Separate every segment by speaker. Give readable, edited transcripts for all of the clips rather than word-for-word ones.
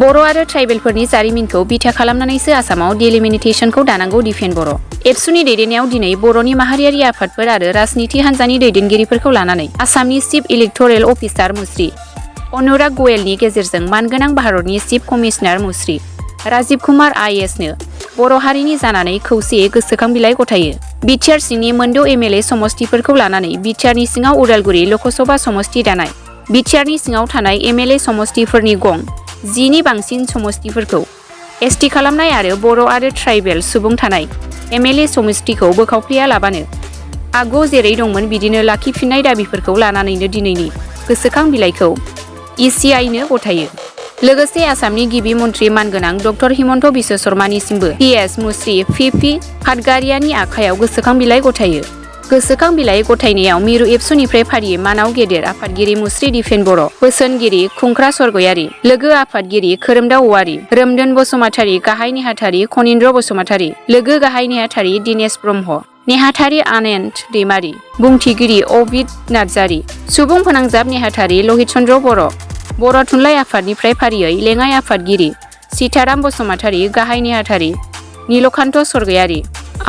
Speaker 1: बर' आरो ट्राइबेलफोरनि जारिमिनखौ बिथा खालामनानैसो आसामाव डिलिमिटेशनखौ दानांगौ डिफेन बर'। एबसुनि दैदेननायाव दिनै बर'नि माहारियारि आफादफोर आरो राजनिथि हान्जानि दैदेनगिरिफोरखौ लानानै आसामनि चिफ इलेक्टरेल अफिसार मुस्रि अनुराग गयेलनि गेजेरजों मानगोनां भारतनि चिफ कमिशनार मुस्रि राजीव कुमार आइएसनो बर' हारिनि जानानै खौसेयै गोसोखां बिलाइ गथायो। बिटिआर सिंनि मोनद' एमएलए समस्तिफोरखौ लानानै बिटिआरनि सिङाव उदालगुरि लकसभा समस्ति दानाय। बिटिआरनि सिङाव थानाय एमएलए समस्तिफोरनि गं 10 नि बांसिन समस्तिफोरखौ एसटि खालामनाय आरो बर' आरो ट्राइबेल सुबुं थानाय एमएलए समस्तिखौ बोखावफ्लेया लाबानो आगु जेरै दंमोन बिदिनो लाखिफिननाय दाबिफोरखौ लानानैनो दिनैनि गोसोखां बिलाइखौ इसिआइनो गथायो। लोगोसे आसामनि गिबि मन्त्रि मानगोनां डक्टर हिमन्त बिश्व शर्मानिसिमबो पिएस मुस्रि पिपि पाटगारियानि आखायाव गोसोखां बिलाइ गथायो। गोसोखां बिलाइ गथायनायाव मिरु एबसुनिफ्राय फारियै मानाव गेदेर आफादगिरि मुस्रि दिफेन बर', बोसोनगिरि खुंख्रा सरगयारि, लोगो आफादगिरि खोरोमदाव औवारि, रोमदोन बसुमतारी, गाहाय नेहाथारि खनीन्द्र बसुमतारी, लोगो गाहाय नेहाथारि दिनेश ब्रह्म, नेहाथारि आनन्द दैमारी, बुंथिगिरि अबिद नार्जारी, सुबुं फोनांजाब नेहाथारि लहित चन्द्र बर', बर' थुनलाइ आफादनिफ्राय फारियै लेङाइ आफादगिरि सीताराम बसुमतारी, गाहाय नेहाथारि नीलकान्त सरगयारि,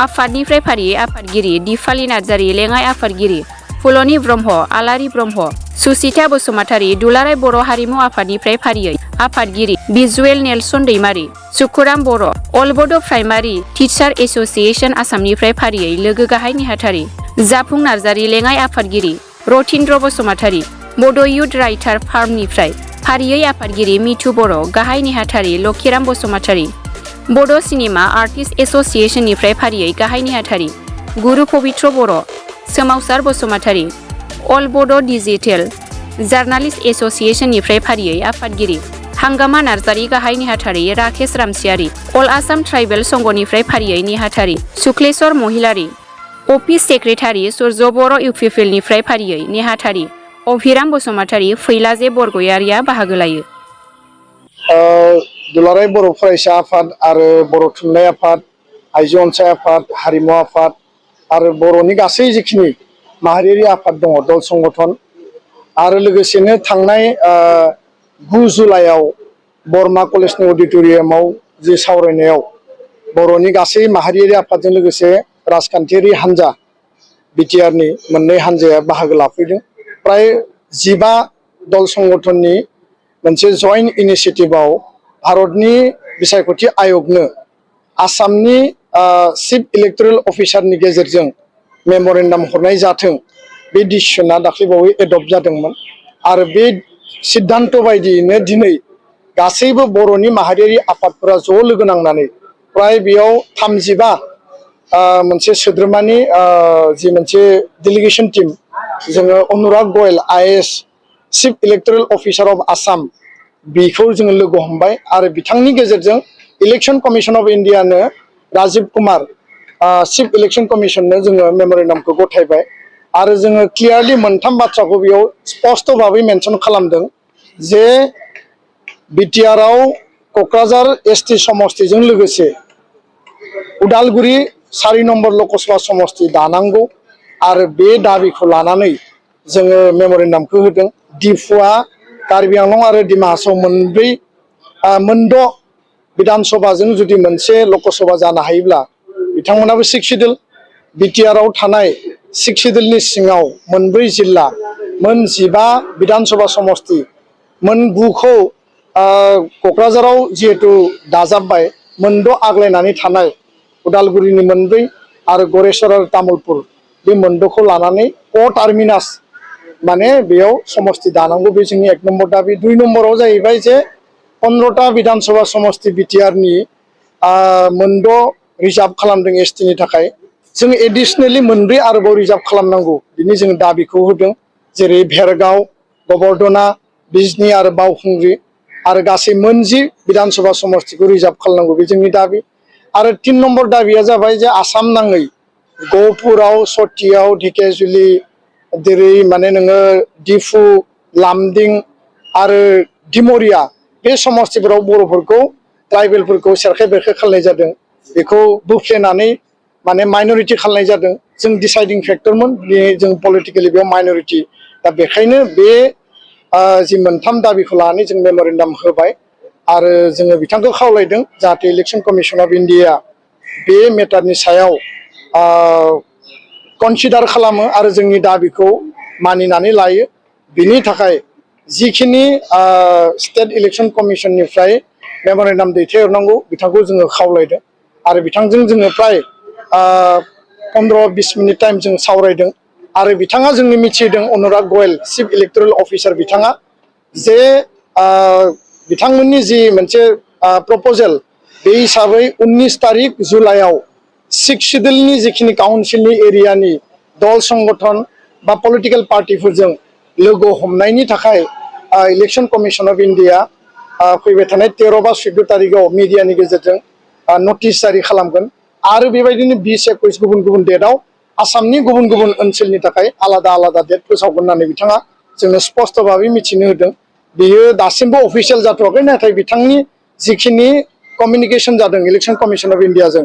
Speaker 1: आफादनिफ्राय फारियै आफादगिरि दिपाली नार्जारी, लेङाइ आफादगिरि फुलनि ब्रह्म, आलारि ब्रह्म, सुचिता बसुमतारी, दुलाराय बर' हारिमु आफादनिफ्राय फारियै आफादगिरि बिजुएल नेलसन दैमारी, सुखुराम बर', अल बड' प्राइमारि टिचार एस'सिएशन आसामनिफ्राय फारियै लोगो गाहाय नेहाथारि जाफुं नार्जारी, लेङाइ आफादगिरि रथिन्द्र बसुमतारी, बड' इयुथ राइटार फार्मनिफ्राय फारियै आफादगिरि मिथु बर', गाहाय नेहाथारि लक्षिराम बसुमतारी, बड' सिनेमा आर्टिस्ट एस'सिएशननिफ्राय फारियै गाहाय नेहाथारि गुरु पबित्र बर', सोमावसार बसुमतारी, अल बड' डिजिटेल जार्नालिस्ट एस'सिएशननिफ्राय फारियै आफादगिरि हांगामा नार्जारी, गाहाय नेहाथारि राकेश रामसियारि, अल आसाम ट्राइबेल संघनिफ्राय फारियै नेहाथारि शुक्लेश्वर महिलारी, अफिस सेक्रेटारि सुर्य बर' इउपिपिएलनिफ्राय फारियै नेहाथारि अभिराम बसुमतारी, फैलाजे बरगयारिया बाहागो लायो।
Speaker 2: दुलाराय बर' फरायसा आफाद आरो बर' थुनलाइ आफाद, आइजो अनसाय आफाद, हारिमु आफाद आरो बर'नि गासै जिखिनि माहारियारि आफाद दङ दल संगठन आरो लोगोसेनो थांनाय 9 जुलाइआव बरमा कलेजनि अडिट'रियामाव जि सावरायनायाव बर'नि गासै माहारियारि आफादजों लोगोसे राजखान्थियारि हान्जा बिटिआरनि मोननै हान्जाया बाहागो लाफैदों। प्राय 15 दल संगठननि मोनसे जइन्ट इनिशिएटिभआव भारतनि बिसायख'थि आयगनो आसामनि चिफ इलेक्टरेल अफिसारनि गेजेरजों मेम'रेन्डाम हरनाय जाथों बे डिसिसना दाख्लैबावै एडप्ट जादोंमोन आरो बे सिद्धान्त बायदियैनो दिनै गासैबो बर'नि माहारियारि आफादफोरा ज' लोगो नांनानै प्राय बेयाव 35 मोनसे सोद्रोमानि जि मोनसे डेलिगेसन टीम जोङो Anurag Goyal IAS chief electoral officer of Assam बेखौ जोङो लोगो हमबाय आरो बिथांनि गेजेरजों इलेक्शन कमिशन अफ इन्डियानो राजीव कुमार चिफ इलेक्शन कमिशननो जोङो मेम'रेन्डामखौ गथायबाय आरो जोङो क्लियारलि मोनथाम बाथ्राखौ बेयाव स्पष्ट भाबै मेनसन खालामदों जे बिटिआरआव क'क्राझार एसटि समस्तिजों लोगोसे उदालगुरि 4 नम्बर लकसभा समस्ति दानांगौ आरो बे दाबिखौ लानानै जोङो मेम'रेन्डामखौ होदों। डिफुआ कार्बि आंलं आरो डिमा हासाव मोनद' विधान सभाजों जुदि मोनसे लकसभा जानो हायोब्ला बिथांमोनाबो 6 सिडुल बिटिआरआव थानाय 6 सिडुलनि सिङाव मोनब्रै जिल्ला मोन 15 विधान सभा समस्ति मोन 9खौ क'क्राझाराव जिहेतु दाजाबबाय मोनद' आग्लायनानै थानाय उदालगुरिनि मोनब्रै आरो गरेस्वर आरो तामुलपुर बे मोनद'खौ लानानै टार्मिनास माने बेयाव समस्ति दानांगौ बे जोंनि 1 नम्बर दाबि। 2 नम्बराव जाहैबाय जे 15टा विधान सभा समस्ति बिटिआरनि मोनद' रिजार्भ खालामदों एसटिनि थाखाय जों एडिशनेलि मोनब्रै आरोबाव रिजार्भ खालामनांगौ बिनि जों दाबिखौ होदों जेरै भेरगाव, गबर्धना, बिजनी आरो बावखुंग्रि आरो गासै मोन 10 विधान सभा समस्तिखौ रिजार्भ खालामनांगौ बे जोंनि दाबि। आरो 3 नम्बर दाबिया जाबाय जे आसाम नाङै गहपुराव, सतियाव, ढेकियाजुलि जेरै माने नोङो डिफु, लामदिं आरो डिमरिया बे समस्तिफोराव बर'फोरखौ ट्राइबेलफोरखौ सेरखाय बेरखाय खालामनाय जादों बेखौ बोफ्लेनानै माने माइनरिटि खालामनाय जादों। जों डिसाइडिं फेक्टरमोन जों पलिटिकेलि बेयाव माइनरिटि दा बेखायनो बे जि मोनथाम दाबिखौ लानानै जों मेम'रेन्डाम होबाय आरो जोङो बिथांखौ खावलायदों जाहाथे इलेक्शन कमिशन अफ इन्डिया बे मेटारनि सायाव कनसिडार खालामो आरो जोंनि दाबिखौ मानिनानै लायो। बिनि थाखाय जिखिनि स्टेट इलेक्शन कमिशननिफ्राय मेम'रेन्डाम दैथायहरनांगौ बिथांखौ जोङो खावलायदों आरो बिथांजों जोङो प्राय 15-20 मिनिट टाइम जों सावरायदों आरो बिथाङा जोंनो मिथिदों अनुराग गयल चिफ इलेक्टोरेल अफिसार बिथाङा जे बिथांमोननि जि मोनसे प्रप'जेल बे हिसाबै 19 तारिख जुलाइआव 6 सिडिउलनि जिखिनि काउन्सिलनि एरियानि दल संगठन बा पलिटिकेल पार्टिफोरजों लोगो हमनायनि थाखाय इलेक्शन कमिशन अफ इन्डिया फैबाय थानाय 13 बा 14 तारिखआव मिडियानि गेजेरजों नटिस जारि खालामगोन आरो बेबायदिनो 20-21 गुबुन गुबुन डेटआव आसामनि गुबुन गुबुन ओनसोलनि थाखाय आलादा आलादा डेट फोसावगोन होननानै बिथाङा जोंनो स्पष्ट भाबै मिथिनो होदों। बेयो दासिमबो अफिसियेल जाथ'वाखै नाथाय बिथांनि जिखिनि कमिउनिकेशन जादों इलेक्शन कमिशन अफ इन्डियाजों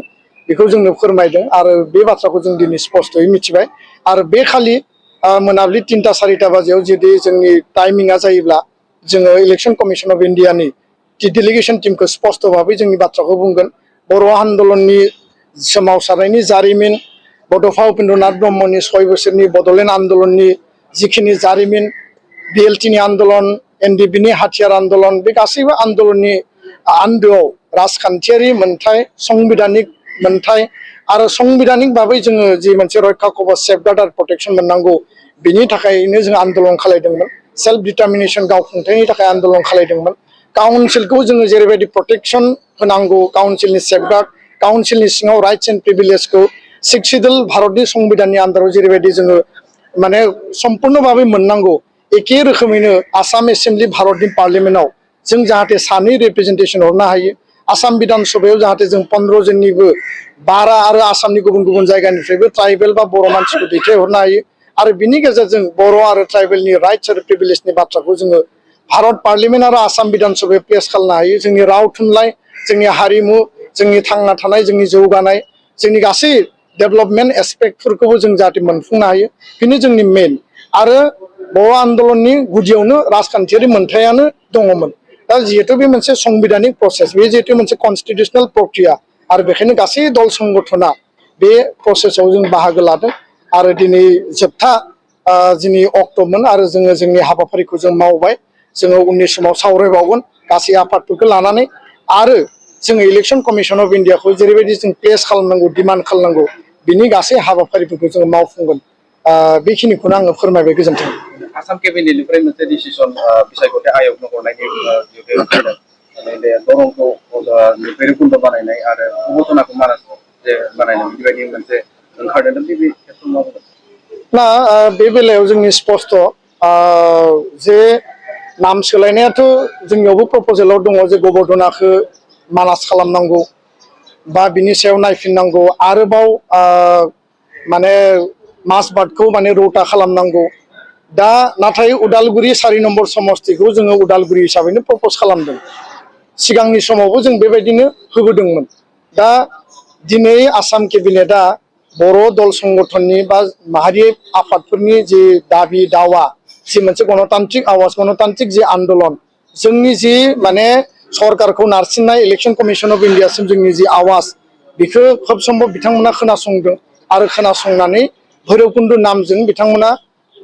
Speaker 2: बेखौ जोंनो फोरमायदों आरो बे बाथ्राखौ जों दिनै स्पष्टयै मिथिबाय आरो बे खालि मोनाबिलि 3-4 बाजियाव जुदि जोंनि टाइमिंआ जायोब्ला जोङो इलेक्शन कमिशन अफ इन्डियानि डेलिगेशन टीमखौ स्पष्ट भाबै जोंनि बाथ्राखौ बुंगोन। बर' आन्दलननि सोमावसारनायनि जारिमिन बड'फा उपेन्द्रनाथ ब्रह्मनि 6 बोसोरनि बड'लेण्ड आन्दलननि जिखिनि जारिमिन बिएलटिनि आन्दलन एनडिपिनि हाथियार आन्दलन बे गासैबो आन्दलननि आन्दोआव राजखान्थियारि मोन्थाय संबिधानिक मोन्थाय आरो संबिधानिक भाबै जोङो जि मोनसे रैखा कवच सेफगार्ड आरो प्रटेक्शन मोननांगौ बिनि थाखायनो जों आन्दलन खालायदोंमोन। सेल्फ डिटारमिनेशन गावखुंथायनि थाखाय आन्दलन खालायदोंमोन। काउन्सिलखौ जोङो जेरैबायदि प्रटेक्शन होनांगौ काउन्सिलनि सेफगार्ड काउन्सिलनि सिङाव राइट्स एन्ड प्रिभिलेजखौ 6 सिडिउल भारतनि संबिधाननि आन्दाराव जेरैबायदि जोङो माने सम्पूर्ण भाबै मोननांगौ एखे रोखोमैनो आसाम एसेम्बलि भारतनि पार्लियामेन्टआव जों जाहाथे सानै रिप्रेजेन्टेसन हरनो हायो। आसाम बिधान सभायाव जाहाथे जों 15 जननिबो बारा आरो आसामनि गुबुन गुबुन जायगानिफ्रायबो ट्राइबेल बा बर' मानसिखौ दैथायहरनो हायो आरो बिनि गेजेरजों बर' आरो ट्राइबेलनि राइट्स आरो प्रिभिलेजनि बाथ्राखौ जोङो भारत पार्लियामेन्ट आरो आसाम बिधान सभायाव पेश खालामनो हायो। जोंनि राव थुनलाइ जोंनि हारिमु जोंनि थांना थानाय जोंनि जौगानाय जोंनि गासै डेभेलपमेन्ट एस्पेक्टफोरखौबो जों जाहाथे मोनफुंनो हायो बेनो जोंनि मेन आरो बर' आन्दलननि गुदियावनो राजखान्थियारि मोन्थायानो दङमोन। दा जिहेतु बे मोनसे संबिधानिक प्रसेस बे जिहेतु मोनसे कनस्टिटिउसनेल प्रक्रिया आरो बेखायनो गासै दल संगठना बे प्रसेसआव जों बाहागो लादों आरो दिनै जोबथा जोंनि अक्ट'मोन आरो जोङो जोंनि हाबाफारिखौ जों मावबाय। जोङो उननि समाव सावरायबावगोन गासै आफादफोरखौ लानानै आरो जोङो इलेक्शन कमिशन अफ इन्डियाखौ जेरैबायदि जों प्लेस खालामनांगौ डिमान्ड खालामनांगौ बिनि गासै हाबाफारिफोरखौ जोङो मावफुंगोन। बेखिनिखौनो आङो फोरमायबाय। गोजोन्थों।
Speaker 3: आसाम केबिनेटनिफ्राय मोनसे डिसिसन बिसायख'थि आयगनो हरनायनि जिहेतु ओंखारदों बे दरंखौ भैरबकुन्द बानायनाय आरो अबथनाखौ मानास जे बानायनाय बेबायदि मोनसे ओंखारदों बे खेथ्रआव मा बुंगोन?
Speaker 2: ना बे बेलायाव जोंनि स्पष्ट जे नाम सोलायनायाथ' जोंनियावबो प्रप'जेलाव दङ जे गबर्धनाखौ मानास खालामनांगौ बा बिनि सायाव नायफिननांगौ आरोबाव माने माजबाटखौ माने रौता खालामनांगौ। दा नाथाय उदालगुरि 4 नम्बर समस्तिखौ जोङो उदालगुरि हिसाबैनो प्रप'ज खालामदों। सिगांनि समावबो जों बेबायदिनो होबोदोंमोन। दा दिनै आसाम केबिनेटआ बर' दल संगठननि बा माहारि आफादफोरनि जि दाबि दावा जि मोनसे गणतान्त्रिक आवाज गणतान्त्रिक जि आन्दलन जोंनि जि माने सरकारखौ नारसिननाय इलेक्शन कमिशन अफ इन्डियासिम जोंनि जि आवाज बेखौ खोब सम्भब बिथांमोना खोनासंदों आरो खोनासंनानै भैरबकुन्द नामजों बिथांमोना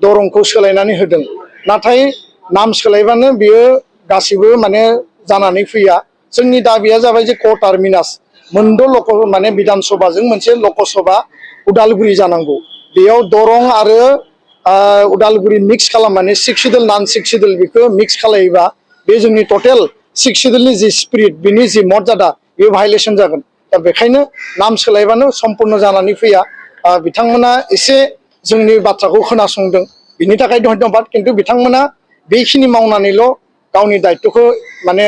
Speaker 2: दरंखौ सोलायनानै होदों। नाथाय नाम सोलायबानो बियो गासिबो माने जानानै फैया। जोंनि दाबिया जाबाय जे क टार्मिनास मोनद' माने बिधान सभाजों मोनसे लकसभा उदालगुरि जानांगौ। बेयाव दरं आरो उदालगुरि मिक्स खालामनानै 6 सिडिउल नन 6 सिडिउल बेखौ मिक्स खालायोबा बे जोंनि टटेल 6 सिडिउलनि जि स्पिरिट बिनि जि मर्यादा बेयो भाइलेसन जागोन। दा बेखायनो नाम सोलायबानो सम्पुर्ण जानानै फैया। बिथांमोना एसे जोंनि बाथ्राखौ खोनासंदों बिनि थाखाय धन्यबाद। खिन्थु बिथांमोना बेखिनि मावनानैल' गावनि दायित्वखौ माने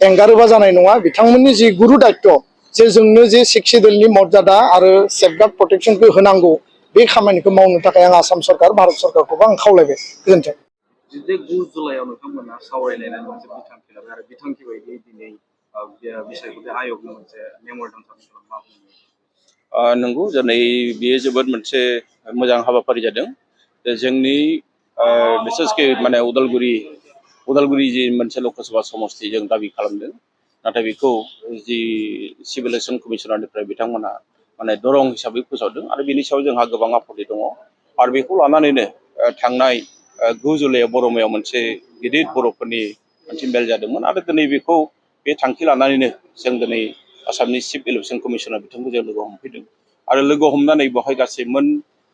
Speaker 2: एंगारोबा जानाय नङा। बिथांमोननि जि गुरु दायित्व जे जोंनो जे 6 सिडिउलनि मर्यादा आरो सेफगार्ड प्रटेक्शनखौ होनांगौ बे खामानिखौ मावनो थाखाय आं आसाम सरकार भारत सरकारखौबो आं खावलायबाय। गोजोन्थों।
Speaker 3: 9 जुलाइआव नोंथांमोना सावरायलायनानै मोनसे बिथांखि लाबाय आरो बिथांखि बायदियै दिनै बिसायख'थि आयगनि मोनसे मेम'रेन्डाम साबमिट खालामनो
Speaker 4: नंगौ दिनै बेयो जोबोद मोनसे मोजां हाबाफारि जादों। जोंनि बिसेसके माने उदालगुरि उदालगुरि जि मोनसे लकसभा समस्ति जों दाबि खालामदों नाथाय बेखौ जि सिभिल इलेक्सन कमिसनारनिफ्राय बिथांमोना माने दरं हिसाबै फोसावदों आरो बेनि सायाव जोंहा गोबां आपत्ति दङ आरो बेखौ लानानैनो थांनाय 9 जुलाइआव बरमायाव मोनसे गिदिर बर'फोरनि मोनसे मेल जादोंमोन आरो दिनै बेखौ बे थांखि लानानैनो जों दिनै आसामनि चिफ इलेक्सन कमिसनार बिथांखौ जों लोगो हमफैदों आरो लोगो हमनानै बेवहाय गासै मोन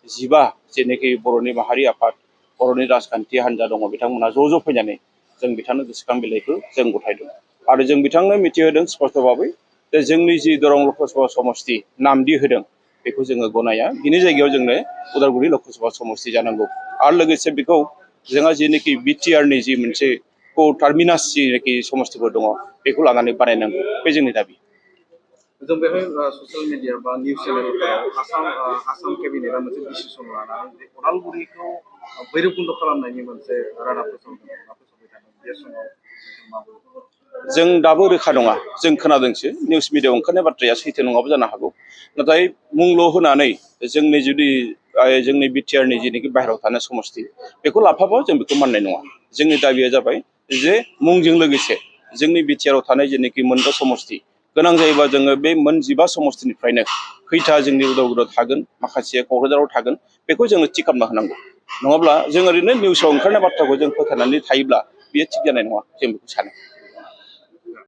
Speaker 4: 15 जेनाखि बर'नि माहारि आफाद बर'नि राजखान्थि हान्जा दङ बिथांमोना ज' फैनानै जों बिथांनो गोसोखां बिलाइखौ जों गथायदों आरो जों बिथांनो मिथिहोदों स्पष्ट भाबै जे जोंनि जि दरं लकसभा समस्ति नामदि होदों बेखौ जोङो गनाया बिनि जायगायाव जोंनो उदालगुरि लकसभा समस्ति जानांगौ आरो लोगोसे बेखौ जोंहा जेनाखि बिटिआरनि जि मोनसे टार्मिनास जेनाखि समस्तिफोर दङ बेखौ लानानै बानायनांगौ बे जोंनि दाबि
Speaker 3: जों बेहाय ससियेल मिडिया बा निउस चेनेलफोराव आसाम केबिनेटआ मोनसे डिसिसन लानानै जे उदालगुरिखौ भैरबकुन्द खालामनायनि मोनसे रादाब फोसावबाय थादों बे समाव
Speaker 4: जों दाबो रोखा नङा जों खोनादोंसो निउस मिडियाआव ओंखारनाय बाथ्राया सैथो नङाबो जानो हागौ नाथाय मुंल' होनानै जोंनि जुदि जोंनि बिटिआरनि जेनाखि बाहेरायाव थानाय समस्ति बेखौ लाफाबा जों बेखौ माननाय नङा जोंनि दाबिया जाबाय जे मुंजों लोगोसे जोंनि बिटिआरआव थानाय जेनाखि मोनबा समस्ति गोनां जायोबा जोङो बे मोन 15 समस्तिनिफ्रायनो खैथा जोंनि उदालगुरियाव थागोन माखासे क'क्राझाराव थागोन बेखौ जोङो थि खालामना होनांगौ नङाब्ला जों ओरैनो निउसाव ओंखारनाय बाथ्राखौ जों फोथायनानै थायोब्ला बेयो थिग जानाय नङा जों बेखौ सानो